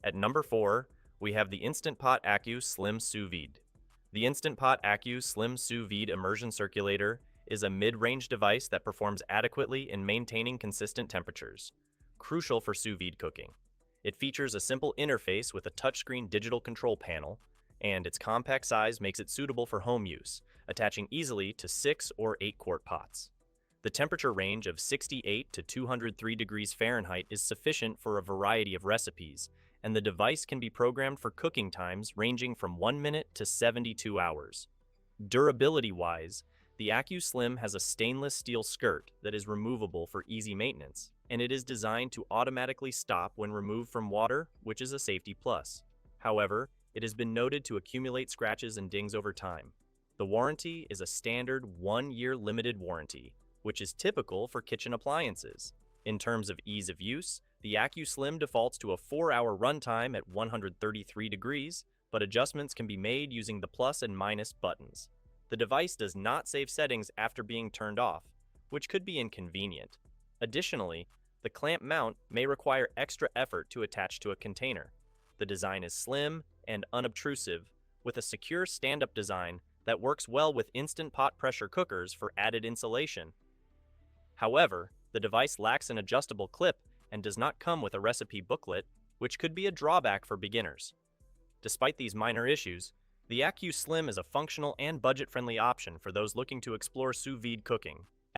At number 4, we have the Instant Pot Accu Slim Sous Vide. The Instant Pot Accu Slim Sous Vide Immersion Circulator is a mid-range device that performs adequately in maintaining consistent temperatures, crucial for sous vide cooking. It features a simple interface with a touchscreen digital control panel, and its compact size makes it suitable for home use, attaching easily to 6 or 8-quart pots. The temperature range of 68 to 203 degrees Fahrenheit is sufficient for a variety of recipes, and the device can be programmed for cooking times ranging from 1 minute to 72 hours. Durability-wise, the Accu Slim has a stainless steel skirt that is removable for easy maintenance, and it is designed to automatically stop when removed from water, which is a safety plus. However, it has been noted to accumulate scratches and dings over time. The warranty is a standard 1-year limited warranty, which is typical for kitchen appliances. In terms of ease of use, the Accu Slim defaults to a 4-hour runtime at 133 degrees, but adjustments can be made using the plus and minus buttons. The device does not save settings after being turned off, which could be inconvenient. Additionally, the clamp mount may require extra effort to attach to a container. The design is slim and unobtrusive, with a secure stand-up design that works well with Instant Pot pressure cookers for added insulation. However, the device lacks an adjustable clip and does not come with a recipe booklet, which could be a drawback for beginners. Despite these minor issues, the Accu Slim is a functional and budget-friendly option for those looking to explore sous vide cooking.